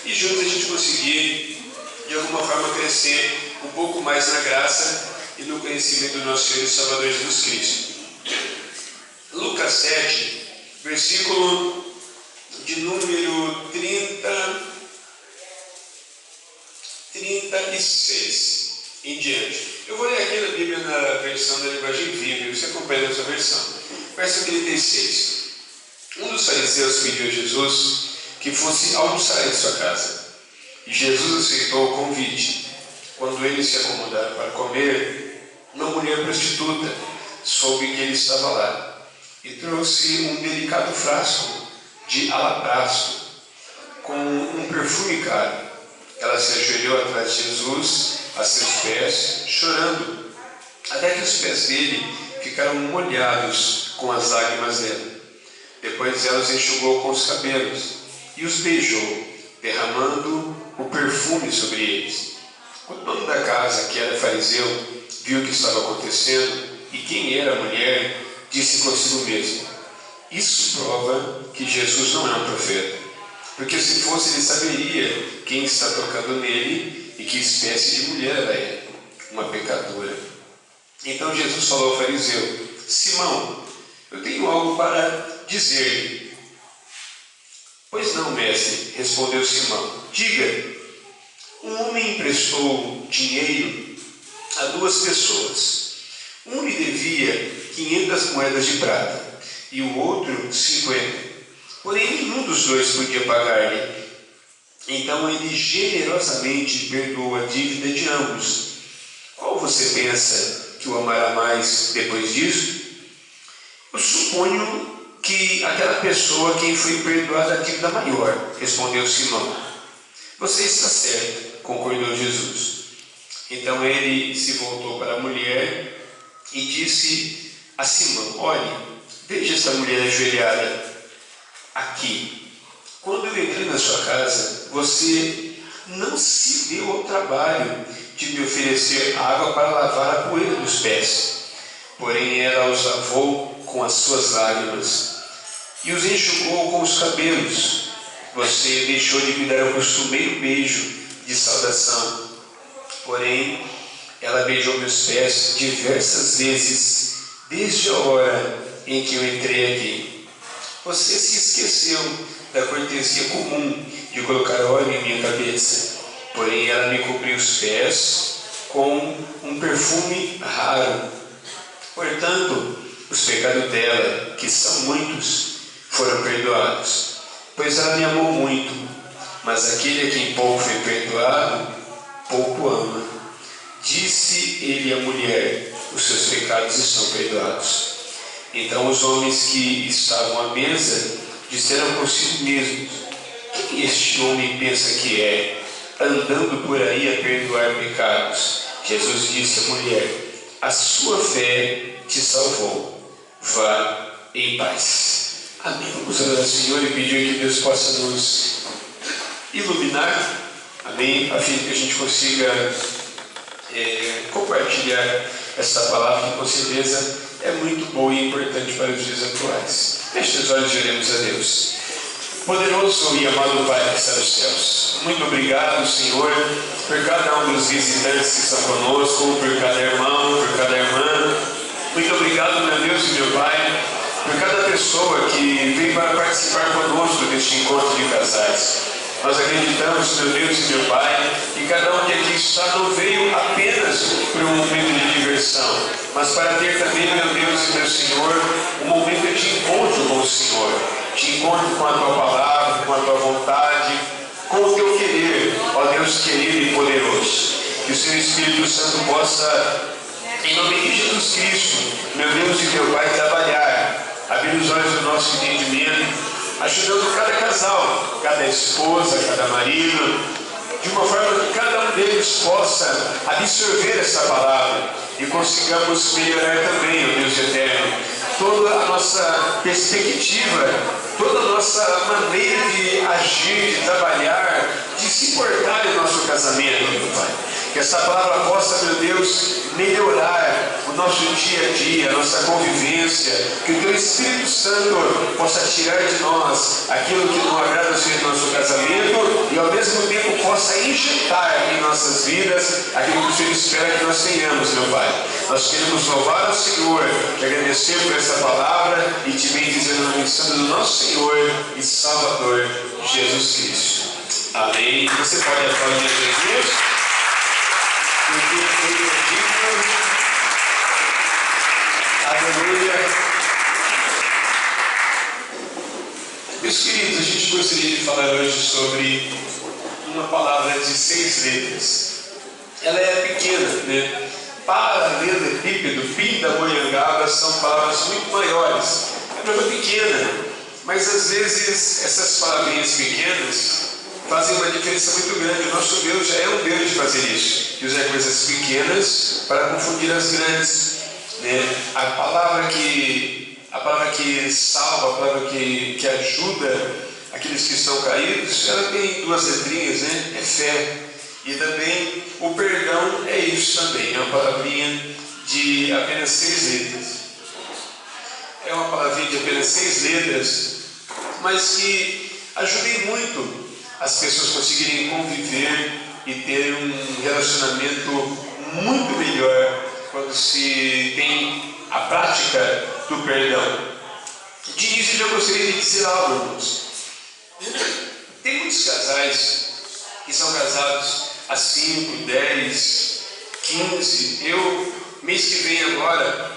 e juntos a gente conseguir, de alguma forma, crescer um pouco mais na graça e no conhecimento do nosso Senhor e Salvador Jesus Cristo. Lucas 7, versículo de número 36 em diante. Eu vou ler aqui na Bíblia, na versão da linguagem viva, você acompanha essa versão. Verso 36. Um dos fariseus pediu a Jesus que fosse almoçar em sua casa. E Jesus aceitou o convite. Quando eles se acomodaram para comer, uma mulher prostituta soube que ele estava lá e trouxe um delicado frasco de alabastro com um perfume caro. Ela se ajoelhou atrás de Jesus, a seus pés, chorando, até que os pés dele ficaram molhados com as lágrimas dela. Depois ela os enxugou com os cabelos e os beijou, derramando o perfume sobre eles. O dono da casa, que era fariseu, viu o que estava acontecendo e quem era a mulher, disse consigo mesmo: isso prova que Jesus não é um profeta, porque se fosse ele saberia quem está tocando nele e que espécie de mulher ela é, uma pecadora. Então Jesus falou ao fariseu: Simão, eu tenho algo para dizer-lhe. Pois não, mestre, respondeu Simão. Diga. Um homem emprestou dinheiro a 2 pessoas. Um lhe devia 500 moedas de prata e o outro 50. Porém, nenhum dos dois podia pagar-lhe. Então ele generosamente perdoou a dívida de ambos. Qual você pensa que o amará mais depois disso? Eu suponho que aquela pessoa a quem foi perdoada a dívida maior, respondeu Simão. Você está certo, concordou Jesus. Então ele se voltou para a mulher e disse a Simão: olhe, veja esta mulher ajoelhada aqui. Quando eu entrei na sua casa, você não se deu ao trabalho de me oferecer água para lavar a poeira dos pés. Porém ela os lavou com as suas lágrimas e os enxugou com os cabelos. Você deixou de me dar o costumeiro beijo de saudação. Porém, ela beijou meus pés diversas vezes, desde a hora em que eu entrei aqui. Você se esqueceu da cortesia comum de colocar óleo em minha cabeça. Porém, ela me cobriu os pés com um perfume raro. Portanto, os pecados dela, que são muitos, foram perdoados, pois ela me amou muito. Mas aquele a quem pouco foi perdoado, pouco ama. Disse ele à mulher: os seus pecados estão perdoados. Então os homens que estavam à mesa disseram consigo mesmos: quem este homem pensa que é, andando por aí a perdoar pecados? Jesus disse à mulher: a sua fé te salvou. Vá em paz. Amém. Vamos orar ao Senhor e pedir que Deus possa nos iluminar. Amém. A fim de que a gente consiga compartilhar essa palavra que com certeza é muito boa e importante para os dias atuais. Feche os olhos e oremos a Deus. Poderoso e amado Pai que está nos céus, muito obrigado, Senhor, por cada um dos visitantes que estão conosco, por cada irmão, por cada irmã. Muito obrigado, meu Deus e meu Pai, por cada pessoa que vem para participar conosco deste encontro de casais. Nós acreditamos, meu Deus e meu Pai, que cada um que aqui está não veio apenas por um momento de diversão, mas para ter também, meu Deus e meu Senhor, um momento de encontro com o Senhor, de encontro com a Tua Palavra, com a Tua vontade, com o Teu querer, ó Deus querido e poderoso. Que o Seu Espírito Santo possa, em nome de Jesus Cristo, meu Deus e meu Pai, trabalhar, abrir os olhos do nosso entendimento, ajudando cada casal, cada esposa, cada marido, de uma forma que cada um deles possa absorver essa palavra e consigamos melhorar também, ó Deus eterno, toda a nossa perspectiva, toda a nossa maneira de agir, de trabalhar, de se portar em nosso casamento, meu Pai. Que essa palavra possa, meu Deus, melhorar o nosso dia a dia, a nossa convivência, que o Teu Espírito Santo possa tirar de nós aquilo que não agrada ao Senhor em nosso casamento e ao mesmo tempo possa injetar em nossas vidas aquilo que o Senhor espera que nós tenhamos, meu Pai. Nós queremos louvar ao Senhor, te agradecer por essa palavra e te bendizer no nome santo do nosso Senhor e Salvador Jesus Cristo. Amém. Você pode aplaudir Jesus. Porque Ele é digno. Aleluia. Meus queridos, a gente gostaria de falar hoje sobre uma palavra de 6 letras. Ela é pequena, né? Paralelepípedo, pindamonhangaba são palavras muito maiores. É uma palavra pequena, mas às vezes essas palavrinhas pequenas fazem uma diferença muito grande. O nosso Deus já é um Deus de fazer isso, de usar coisas pequenas para confundir as grandes, né? A palavra que salva, a palavra que ajuda aqueles que estão caídos, ela tem 2 letrinhas, né? É fé. E também o perdão é isso também, é uma palavrinha de apenas 6 letras. É uma palavrinha de apenas 6 letras, mas que ajudem muito as pessoas conseguirem conviver e ter um relacionamento muito melhor quando se tem a prática do perdão. De início eu gostaria de dizer algo, irmãos. Tem muitos casais que são casados há 5, 10, 15. Mês que vem agora,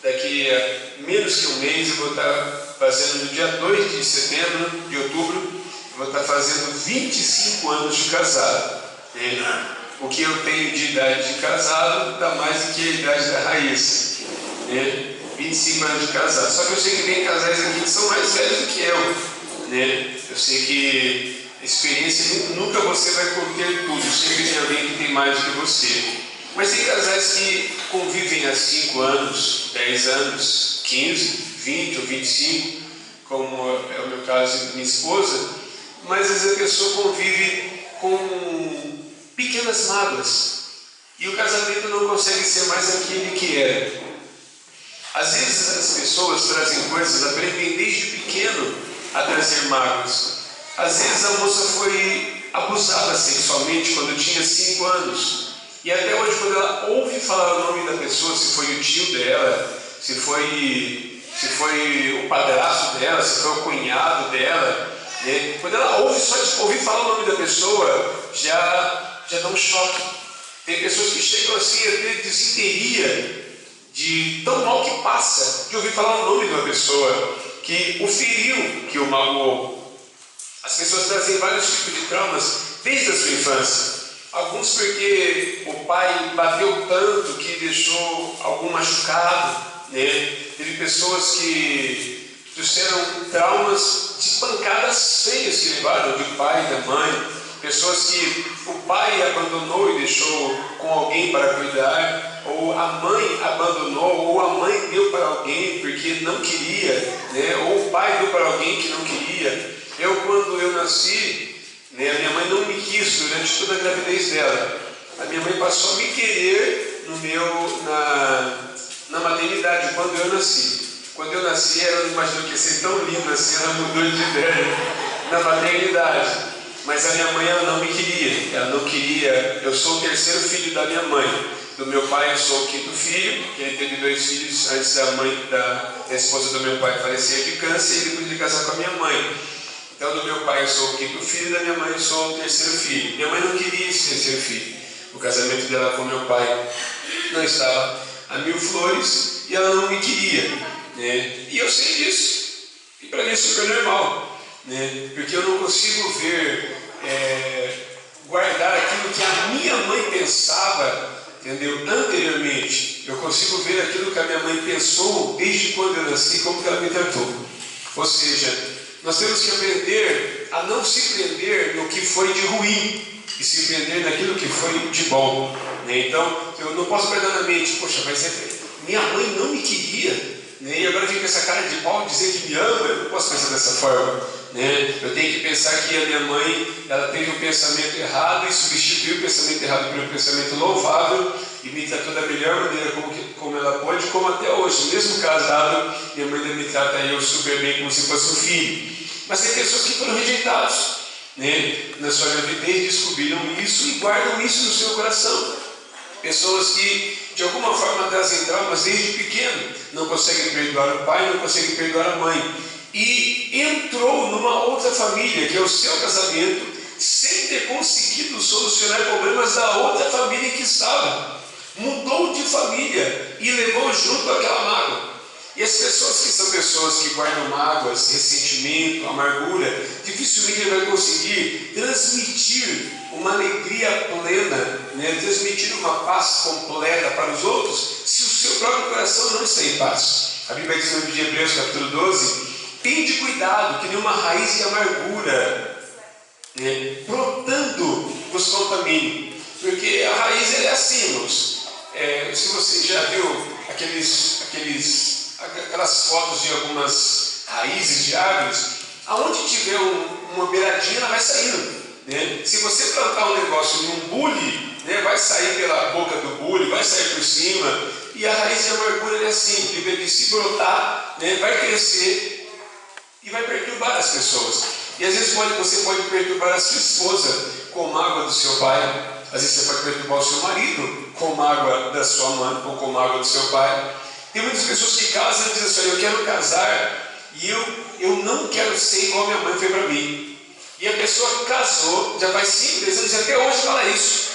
daqui a menos que um mês, eu vou estar fazendo no dia 2 de setembro, de outubro, eu vou estar fazendo 25 anos de casado. O que eu tenho de idade de casado dá mais do que a idade da Raíssa. 25 anos de casado. Só que eu sei que tem casais aqui que são mais velhos do que eu. Eu sei que a experiência, nunca você vai conter tudo, sempre tem alguém que tem mais do que você. Mas tem casais que convivem há 5 anos, 10 anos, 15, 20 ou 25, como é o meu caso e minha esposa, mas às vezes a pessoa convive com pequenas mágoas e o casamento não consegue ser mais aquele que era. Às vezes as pessoas trazem coisas, aprendem desde pequeno a trazer mágoas. Às vezes a moça foi abusada sexualmente quando tinha 5 anos. E até hoje, quando ela ouve falar o nome da pessoa, se foi o tio dela, se foi o padrasto dela, se foi o cunhado dela, né? Quando ela ouve, só de ouvir falar o nome da pessoa, já dá um choque. Tem pessoas que chegam assim a ter desinteria de tão mal que passa, de ouvir falar o nome de uma pessoa que o feriu, que o magoou. As pessoas trazem vários tipos de traumas desde a sua infância. Alguns porque o pai bateu tanto que deixou algum machucado, né? Teve pessoas que trouxeram traumas de pancadas feias que levaram do pai e da mãe. Pessoas que o pai abandonou e deixou com alguém para cuidar, ou a mãe abandonou, ou a mãe deu para alguém porque não queria, né? Ou o pai deu para alguém que não queria. Quando eu nasci, né, a minha mãe não me quis durante toda a gravidez dela. A minha mãe passou a me querer na maternidade, quando eu nasci. Quando eu nasci, ela não imaginou que ia ser tão linda assim, ela mudou de ideia na maternidade. Mas a minha mãe, ela não me queria. Ela não queria. Eu sou o 3º filho da minha mãe. Do meu pai, eu sou o 5º filho, que ele teve 2 filhos antes da esposa do meu pai falecer de câncer e depois de casar com a minha mãe. Então, do meu pai, eu sou o 5º filho, da minha mãe, eu sou o 3º filho. Minha mãe não queria esse 3º filho. O casamento dela com meu pai não estava a 1000 flores e ela não me queria, né? E eu sei disso. E para mim é super normal, né? Porque eu não consigo ver, guardar aquilo que a minha mãe pensava, entendeu? Anteriormente. Eu consigo ver aquilo que a minha mãe pensou desde quando eu nasci, como que ela me tratou. Ou seja, nós temos que aprender a não se prender no que foi de ruim e se prender naquilo que foi de bom, né? Então, eu não posso guardar na mente, poxa, mas minha mãe não me queria, né? E agora vem com essa cara de pau dizer que me ama. Eu não posso pensar dessa forma, né? Eu tenho que pensar que a minha mãe, ela teve um pensamento errado e substituiu o pensamento errado por um pensamento louvável e me tratou da melhor maneira como ela pode, como até hoje, mesmo casado, minha mãe ainda me trata eu super bem como se fosse um filho. Mas tem pessoas que foram rejeitadas, né, na sua gravidez, descobriram isso e guardam isso no seu coração. Pessoas que de alguma forma trazem traumas desde pequeno, não conseguem perdoar o pai, não conseguem perdoar a mãe, e entrou numa outra família, que é o seu casamento, sem ter conseguido solucionar problemas da outra família em que estava. Mudou de família e levou junto aquela mágoa. E as pessoas que são pessoas que guardam mágoas, ressentimento, amargura, dificilmente ele vai conseguir transmitir uma alegria plena, né? Transmitir uma paz completa para os outros, se o seu próprio coração não está em paz. A Bíblia diz no livro de Hebreus, capítulo 12, tende cuidado que nenhuma raiz de amargura, né, brotando vos contamine. Porque a raiz é assim, irmãos. Se você já viu aquelas fotos de algumas raízes de árvores, aonde tiver uma beiradinha, ela vai saindo, né? Se você plantar um negócio num bule, né, vai sair pela boca do bule, vai sair por cima. E a raiz de amargura é assim, que se brotar, né, vai crescer e vai perturbar as pessoas. E às vezes você pode perturbar a sua esposa com mágoa do seu pai. Às vezes você pode perturbar o seu marido com mágoa da sua mãe ou com mágoa do seu pai. Tem muitas pessoas que casam e dizem assim: eu quero casar e eu não quero ser igual minha mãe foi para mim. E a pessoa casou, já faz 5, 10 anos e até hoje fala isso.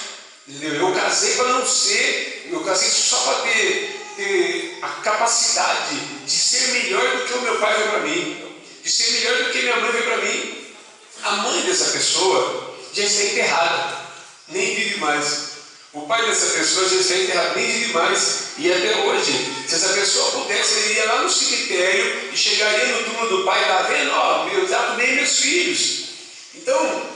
Entendeu? Eu casei para não ser, eu casei só para ter a capacidade de ser melhor do que o meu pai foi para mim, de ser melhor do que minha mãe foi para mim. A mãe dessa pessoa já está enterrada, nem vive mais. O pai dessa pessoa já está enterrado, nem vive mais. E até hoje, se essa pessoa pudesse, ele iria lá no cemitério e chegaria no túmulo do pai, está vendo? Ó, eu trato bem meus filhos. Então,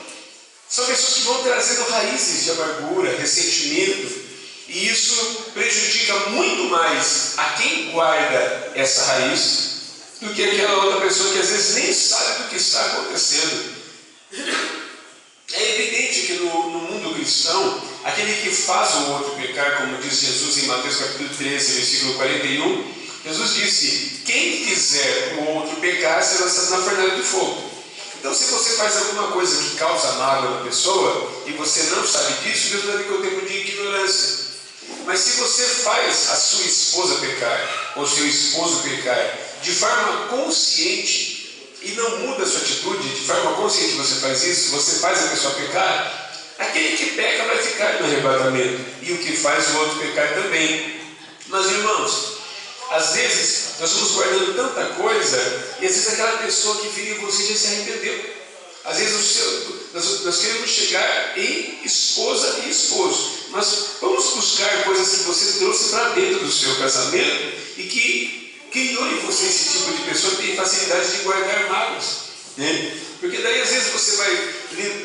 são pessoas que vão trazendo raízes de amargura, ressentimento, e isso prejudica muito mais a quem guarda essa raiz do que aquela outra pessoa que às vezes nem sabe do que está acontecendo. É evidente que no mundo cristão, aquele que faz o outro pecar, como diz Jesus em Mateus capítulo 13, versículo 41, Jesus disse: quem fizer o outro pecar será lançado na fornalha de fogo. Então, se você faz alguma coisa que causa mágoa na pessoa e você não sabe disso, Deus vai ver que é o tempo de ignorância. Mas se você faz a sua esposa pecar, ou seu esposo pecar, de forma consciente, e não muda a sua atitude, de forma consciente você faz isso, você faz a pessoa pecar, aquele que peca vai ficar no arrebatamento, e o que faz o outro pecar também. Mas, irmãos, às vezes nós estamos guardando tanta coisa, e às vezes aquela pessoa que feriu você já se arrependeu. Às vezes nós queremos chegar em esposa e esposo, mas vamos buscar coisas que você trouxe para dentro do seu casamento e que criou em você esse tipo de pessoa que tem facilidade de guardar mágoas, né? Porque daí às vezes você vai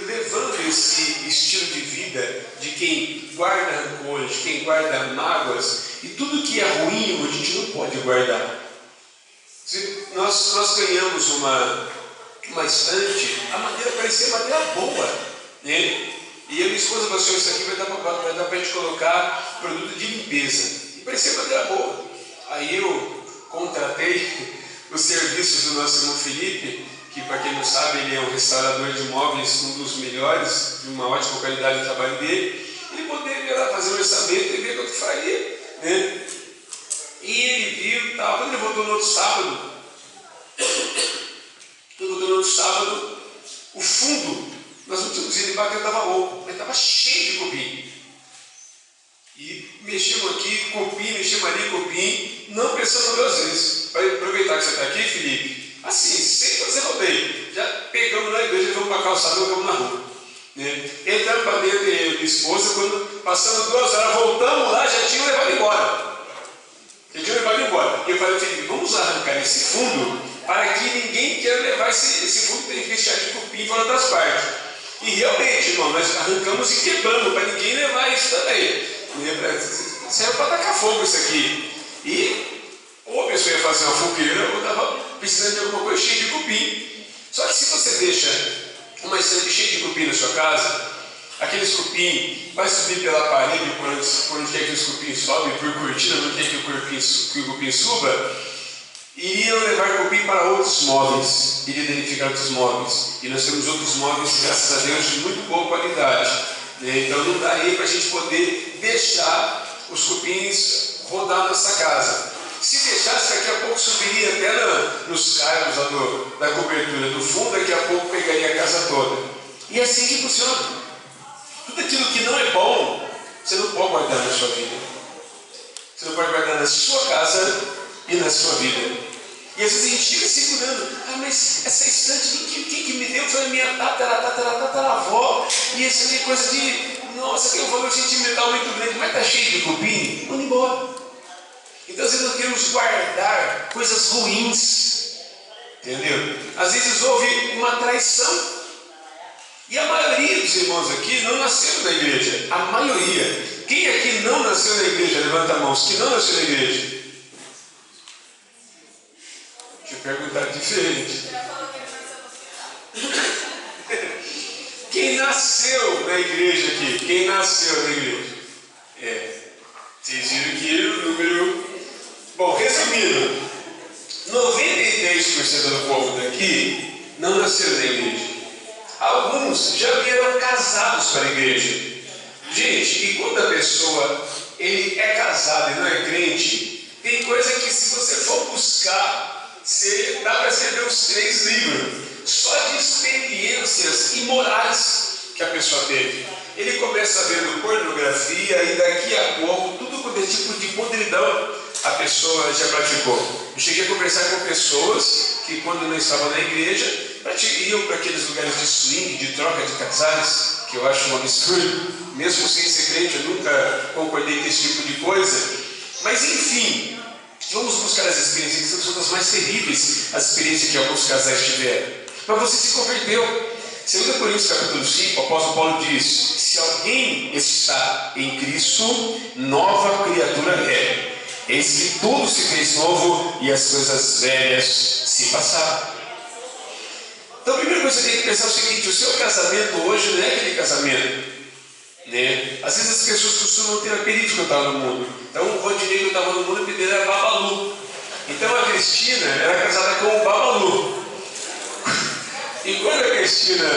levando esse estilo de vida de quem guarda rancor, de quem guarda mágoas, e tudo que é ruim a gente não pode guardar. Nós ganhamos uma estante, a madeira parecia madeira boa, né? E a minha esposa falou assim: isso aqui vai dar para a gente colocar produto de limpeza, e parecia madeira boa. Aí eu contratei os serviços do nosso irmão Felipe, que, para quem não sabe, ele é um restaurador de imóveis, um dos melhores, de uma ótima qualidade de trabalho dele. Ele poderia ir lá fazer um orçamento e ver quanto faria, né? E ele viu, tal. Quando ele voltou no outro sábado, o fundo, nós não tínhamos ido embaixo, estava louco, mas estava cheio de cupim. E mexemos aqui, cupim, mexemos ali, cupim, não pensando 2 vezes. Para aproveitar que você está aqui, Felipe, assim, sem fazer rodeio, já pegamos na igreja, vamos para a calçada, vamos na rua, né? Entramos para dentro, eu e minha esposa, quando passamos 2 horas, voltamos lá, já tinham levado embora. E eu falei: Felipe, vamos arrancar esse fundo para que ninguém queira levar esse fundo, tem que deixar de cupim fora das partes. E realmente, irmão, nós arrancamos e quebramos para ninguém levar isso também. Isso era para tacar fogo isso aqui. E ou a pessoa ia fazer uma fogueira ou estava precisando de alguma coisa cheia de cupim. Só Só que se você deixa uma estante cheia de cupim na sua casa, aqueles cupim vai subir pela parede por onde quer que os cupim sobem, por cortina, onde quer que o cupim suba, iriam levar cupim para outros móveis, iria danificar outros móveis. E nós temos outros móveis, graças a Deus, de muito boa qualidade, né? Então não dá aí para a gente poder deixar os cupins rodar na nossa casa. Se deixasse, daqui a pouco subiria até nos caibros da cobertura do fundo, daqui a pouco pegaria a casa toda. E é assim que funciona. Tudo aquilo que não é bom, você não pode guardar na sua vida. Você não pode guardar na sua casa e na sua vida. E às vezes a gente fica segurando. Mas essa estante, quem que me deu foi a minha tataravó. E isso aqui é coisa de... Nossa, tem um valor sentimental muito grande. Mas está cheio de cupim. Manda embora. Então às vezes nós queremos guardar coisas ruins. Entendeu? Às vezes houve uma traição. E a maioria dos irmãos aqui não nasceram na igreja. A maioria. Quem aqui não nasceu na igreja? Levanta a mão. Os que não nasceu na igreja. Deixa eu perguntar diferente. Quem nasceu na igreja aqui? Quem nasceu na igreja? Vocês viram que o número... Bom, resumindo, 93% do povo daqui não nasceu na igreja. Alguns já vieram casados para a igreja. Gente, e quando a pessoa ele é casado e não é crente, tem coisa que se você for buscar, dá para escrever os 3 livros, só de experiências imorais que a pessoa teve. Ele começa vendo pornografia e daqui a pouco, tudo quanto é tipo de podridão a pessoa já praticou. Eu cheguei a conversar com pessoas que quando não estavam na igreja, iam para aqueles lugares de swing, de troca de casais, que eu acho um absurdo. Mesmo sem ser crente, eu nunca concordei com esse tipo de coisa. Mas enfim, vamos buscar as experiências que são das mais terríveis, as experiências que alguns casais tiveram. Mas você se converteu. 2 Coríntios capítulo 5, o apóstolo Paulo diz: se alguém está em Cristo, nova criatura é. Eis que tudo se fez novo e as coisas velhas se passaram. Então a primeira coisa que você tem que pensar é o seguinte: o seu casamento hoje não é aquele casamento, né? Às vezes as pessoas costumam ter apelido quando estava no mundo. Então o Rodinei, quando estava no mundo, o apelido era Babalu. Então a Cristina era casada com o Babalu. E quando a Cristina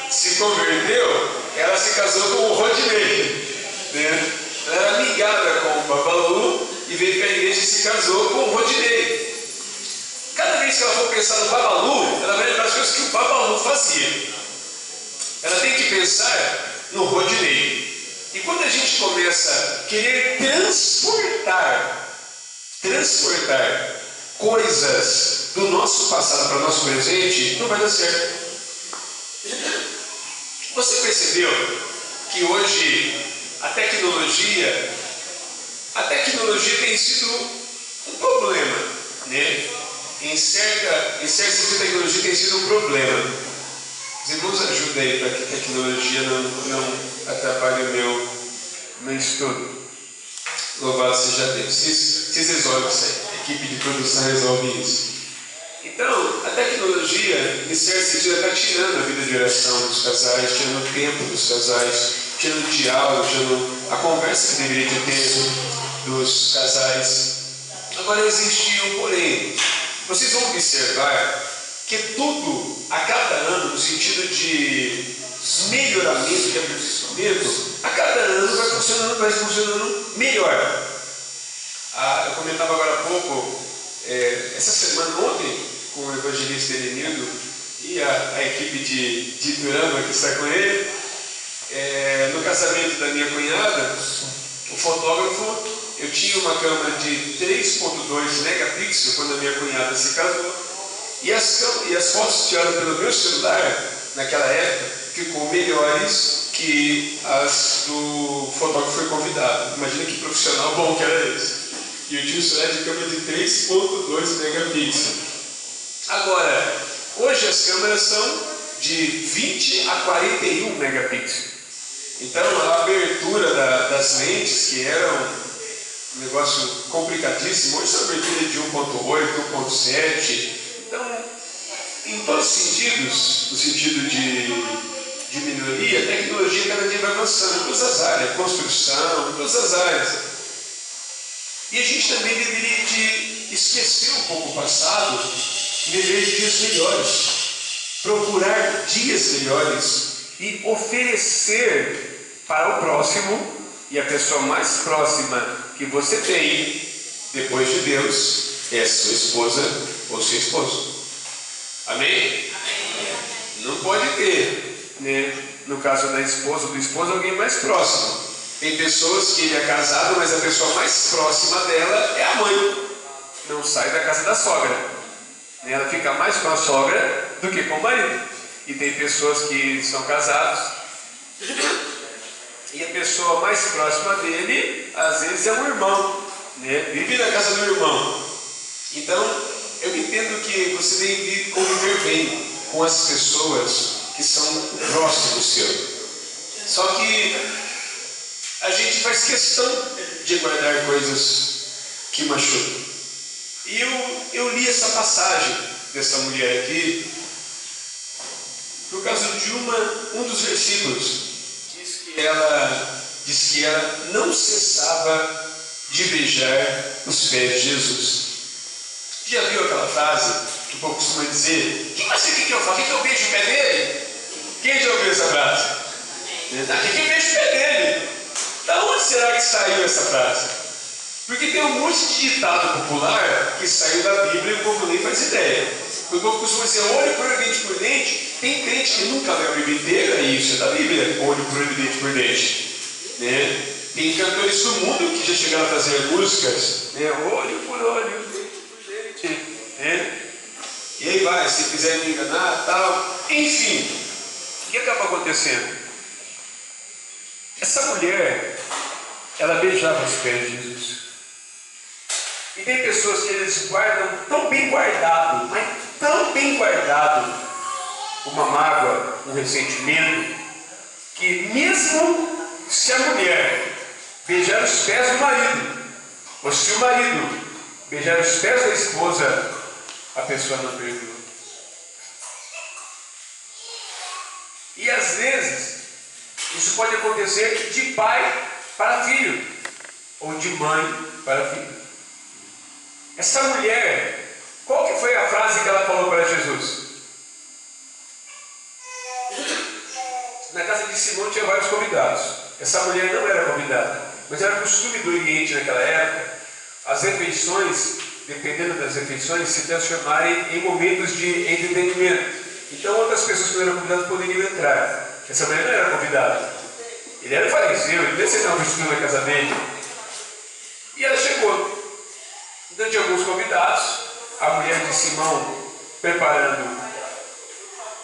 se converteu, ela se casou com o Rodinei, né? Ela era ligada com o Babalu e veio para a igreja e se casou com o Rodinei. Cada vez que ela for pensar no Babalu, ela vai lembrar as coisas que o Babalu fazia. Ela tem que pensar no Rodinei. E quando a gente começa a querer transportar coisas do nosso passado para o nosso presente, não vai dar certo. Você percebeu que hoje a tecnologia tem sido um problema, né? Em certo sentido, a tecnologia tem sido um problema. Os irmãos ajudam aí para que a tecnologia não atrapalhe o meu estudo. Louvado seja Deus. Vocês resolvem isso aí. A equipe de produção resolve isso. Então, a tecnologia, em certo sentido, está tirando a vida de oração dos casais, tirando o tempo dos casais, tirando o diálogo, tirando a conversa que deveria ter dos casais. Agora existe um porém. Vocês vão observar que tudo, a cada ano, no sentido de melhoramento, de aperfeiçoamento, a cada ano vai funcionando melhor. Eu comentava agora há pouco, essa semana, ontem, com o evangelista Elenildo e a equipe de Durama que está com ele, no casamento da minha cunhada, o fotógrafo, eu tinha uma câmera de 3.2 megapixels quando a minha cunhada se casou, e as fotos tiradas pelo meu celular, naquela época, ficou melhores que as do fotógrafo que foi convidado. Imagina que profissional bom que era esse. E eu tinha um celular de câmera de 3.2 megapixels. Agora, hoje as câmeras são de 20 a 41 megapixels. Então a abertura das lentes, que eram um negócio complicadíssimo, hoje são abertura de 1.8, 1.7. Então, em todos os sentidos, no sentido de melhoria, a tecnologia cada dia vai avançando em todas as áreas, construção, em todas as áreas. E a gente também deveria de esquecer um pouco o passado, viver dias melhores, procurar dias melhores e oferecer para o próximo e a pessoa mais próxima que você tem, depois de Deus, é sua esposa ou seu esposo. Amém? Não pode ter, né, no caso da esposa ou do esposo, alguém mais próximo. Tem pessoas que ele é casado, mas a pessoa mais próxima dela é a mãe. Não sai da casa da sogra. Ela fica mais com a sogra do que com o marido. E tem pessoas que são casados e a pessoa mais próxima dele, às vezes, é um irmão, né? Vive na casa do irmão. Então, eu entendo que você deve conviver bem com as pessoas que são próximos seu. Só que a gente faz questão de guardar coisas que machucam. E eu li essa passagem dessa mulher aqui por causa de um dos versículos. Diz que ela não cessava de beijar os pés de Jesus. Já viu aquela frase que o povo costuma dizer: mas o que eu faço? O que eu beijo o pé dele? Quem já ouviu essa frase? O que eu beijo o pé dele? Da onde será que saiu essa frase? Porque tem um monte de ditado popular que saiu da Bíblia e o povo nem faz ideia. O povo costuma dizer olho por olho, dente por dente. Tem crente que nunca leu a Bíblia inteira, e isso é da Bíblia, olho por olho, dente por dente. Né? Tem cantores do mundo que já chegaram a fazer músicas, né? Olho por olho, dente por dente. Né? E aí vai, se quiser me enganar, tal. Enfim, o que acaba acontecendo? Essa mulher, ela beijava os pés de Jesus. E tem pessoas que eles guardam tão bem guardado, mas tão bem guardado, uma mágoa, um ressentimento, que mesmo se a mulher beijar os pés do marido, ou se o marido beijar os pés da esposa, a pessoa não perdoa. E às vezes, isso pode acontecer de pai para filho, ou de mãe para filho. Essa mulher, qual que foi a frase que ela falou para Jesus? Na casa de Simão tinha vários convidados. Essa mulher não era convidada, mas era costume do Oriente naquela época, as refeições, dependendo das refeições, se transformarem em momentos de entretenimento. Então outras pessoas que não eram convidadas poderiam entrar. Essa mulher não era convidada. Ele era fariseu, ele devia ser uma vestida na casa dele. E ela chegou. Então tinha alguns convidados, a mulher de Simão preparando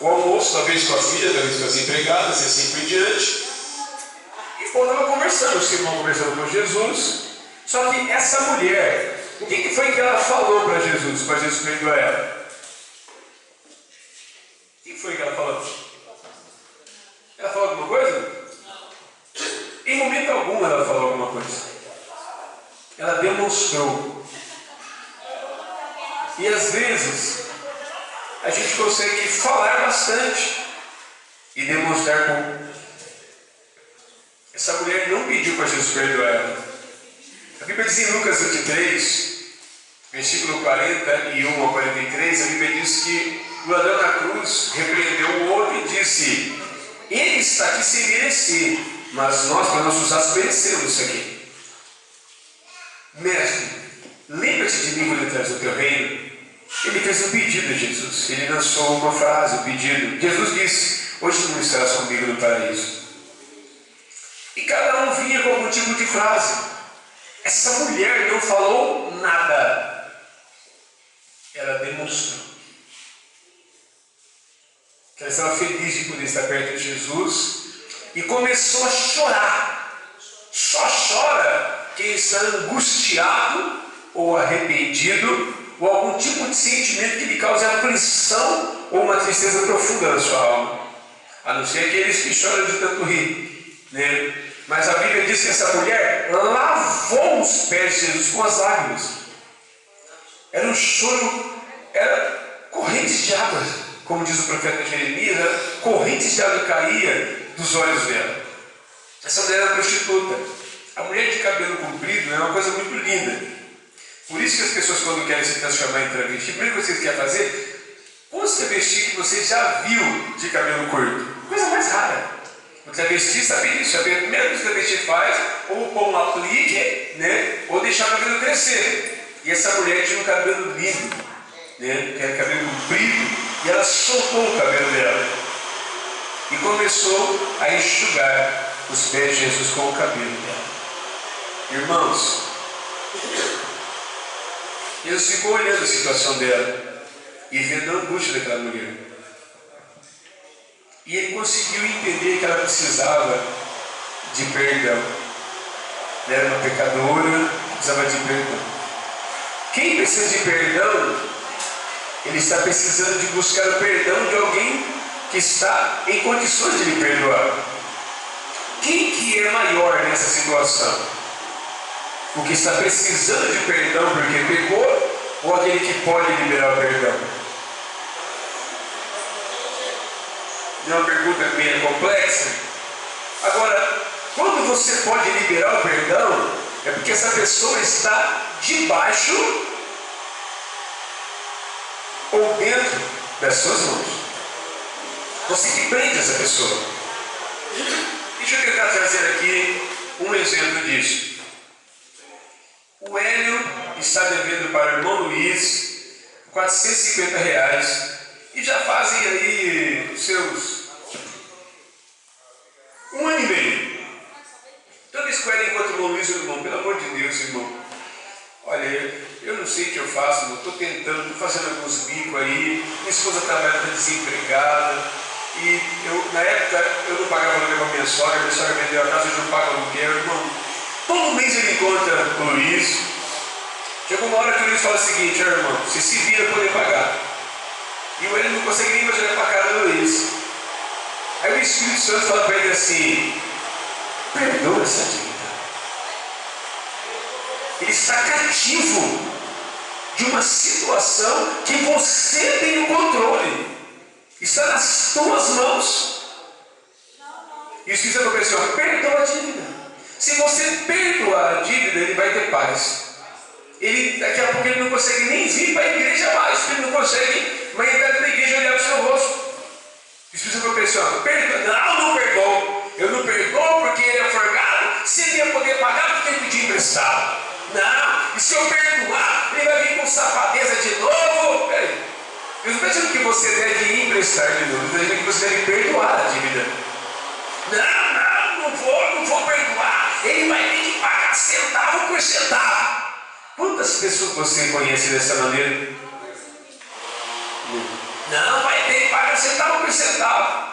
o almoço, talvez com a filha, talvez com as empregadas e assim por diante. E o povo estava conversando, o Simão conversando com Jesus. Só que essa mulher, o que foi que ela falou para Jesus perdoar ela? O que foi que ela falou? Ela falou alguma coisa? Em momento algum ela falou alguma coisa. Ela demonstrou. E às vezes a gente consegue falar bastante e demonstrar pouco. Essa mulher não pediu para Jesus perdoar ela. A Bíblia diz em Lucas 23, versículo 41 a 43, a Bíblia diz que o ladrão na cruz repreendeu o outro e disse: ele está aqui sem merecer, mas nós, para nossos atos, merecemos isso aqui. Mestre, lembra-te de mim quando entras no teu reino? Ele fez um pedido a Jesus. Ele lançou uma frase, um pedido. Jesus disse: hoje não estarás comigo no paraíso. E cada um vinha com algum tipo de frase. Essa mulher não falou nada. Ela demonstrou que ela estava feliz de poder estar perto de Jesus e começou a chorar. Só chora quem está angustiado ou arrependido, ou algum tipo de sentimento que lhe cause aflição ou uma tristeza profunda na sua alma. A não ser aqueles que choram de tanto rir, né? Mas a Bíblia diz que essa mulher lavou os pés de Jesus com as lágrimas. Era um choro, era correntes de água. como diz o profeta Jeremias, correntes de água caía dos olhos dela. Essa mulher era prostituta. A mulher de cabelo comprido é uma coisa muito linda. Por isso que as pessoas, quando querem se transformar em travesti, a primeira coisa que vocês querem fazer, quantos travestis que você já viu de cabelo curto? Coisa mais rara. O travesti sabe disso. A primeira coisa que o travesti faz, ou pôr um aplique, né, ou deixar o cabelo crescer. E essa mulher tinha um cabelo lindo, né, que era cabelo comprido, e ela soltou o cabelo dela e começou a enxugar os pés de Jesus com o cabelo dela. Irmãos, Jesus ficou olhando a situação dela e vendo a angústia daquela mulher. E ele conseguiu entender que ela precisava de perdão. Ela era uma pecadora, precisava de perdão. Quem precisa de perdão, ele está precisando de buscar o perdão de alguém que está em condições de lhe perdoar. Quem que é maior nessa situação? O que está precisando de perdão porque pecou, ou aquele que pode liberar o perdão? É uma pergunta meio complexa. Agora, quando você pode liberar o perdão, é porque essa pessoa está debaixo ou dentro das suas mãos. Você que prende essa pessoa. Deixa eu tentar trazer aqui um exemplo disso. O Hélio está devendo para o irmão Luiz R$450 e já fazem aí seus 1 ano e meio. Toda vez que o Hélio encontra o irmão Luiz, o irmão, pelo amor de Deus, irmão, olha, eu não sei o que eu faço, estou tentando, estou fazendo alguns bicos aí, minha esposa trabalha desempregada, e na época eu não pagava aluguel para minha sogra vendeu a casa, eu não pago aluguel, irmão. Todo mês ele encontra o Luiz. Chegou uma hora que o Luiz fala o seguinte: ó, irmão, você se vira para poder pagar. E o Hélio não consegue nem mais olhar para a cara do Luiz. Aí o Espírito Santo fala para ele assim: perdoa essa dívida. Ele está cativo de uma situação que você tem o controle. Está nas tuas mãos. E o Espírito Santo fala assim: ó, perdoa a dívida. Se você perdoar a dívida, ele vai ter paz. Daqui a pouco ele não consegue nem vir para a igreja mais, porque ele não consegue mais entrar na igreja e olhar o seu rosto. O Espírito Santo falou: perdoa. Não perdoo. Eu não perdoo porque ele é forgado. Se ele ia poder pagar, porque ele pediu emprestado. Não, e se eu perdoar, ele vai vir com safadeza de novo. Peraí. Eu não estou dizendo que você deve emprestar de novo, eu estou dizendo que você deve perdoar a dívida. Não vou perdoar. Ele vai ter que pagar centavo por centavo. Quantas pessoas você conhece dessa maneira? Não, vai ter que pagar centavo por centavo.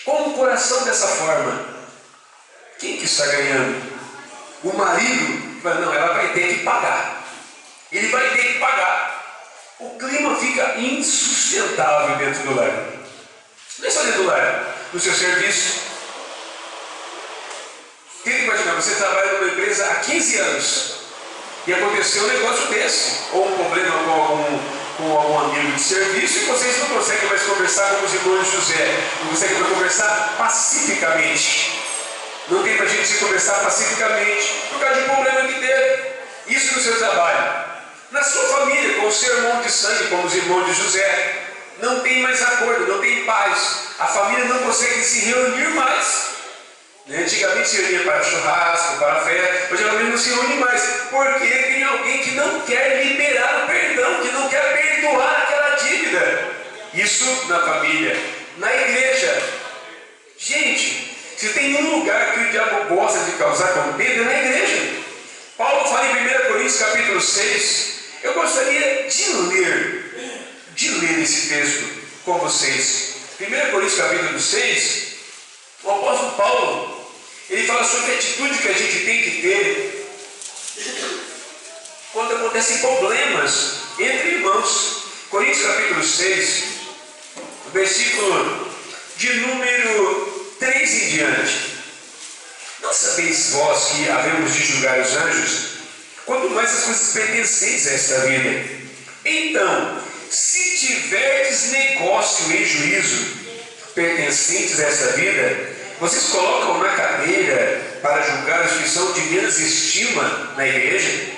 Com o coração dessa forma, quem que está ganhando? O marido? Não, ela vai ter que pagar. Ele vai ter que pagar. O clima fica insustentável dentro do lar. Não é só dentro do lar, no seu serviço. Tenta imaginar, você trabalha numa empresa há 15 anos e aconteceu um negócio desse, ou um problema com algum amigo de serviço, e vocês não conseguem mais conversar como os irmãos de José, não conseguem mais conversar pacificamente. Não tem para a gente se conversar pacificamente por causa de um problema que teve. Isso no seu trabalho. Na sua família, com o seu irmão de sangue, como os irmãos de José, não tem mais acordo, não tem paz. A família não consegue se reunir mais. Antigamente se reunia para churrasco, para festa, hoje a família não se reúne mais, porque tem alguém que não quer liberar o perdão, que não quer perdoar aquela dívida. Isso na família. Na igreja, gente, se tem um lugar que o diabo gosta de causar contenda, é na igreja. Paulo fala em 1 Coríntios capítulo 6. Eu gostaria de ler esse texto com vocês. 1 Coríntios capítulo 6, o apóstolo Paulo, ele fala sobre a atitude que a gente tem que ter quando acontecem problemas entre irmãos. Coríntios capítulo 6, versículo de número 3 em diante. Não sabeis vós que havemos de julgar os anjos? Quanto mais as coisas pertenceis a esta vida. Então, se tiverdes negócio possuir juízo pertencentes a essa vida, vocês colocam na cadeira para julgar os que são de menos estima na igreja?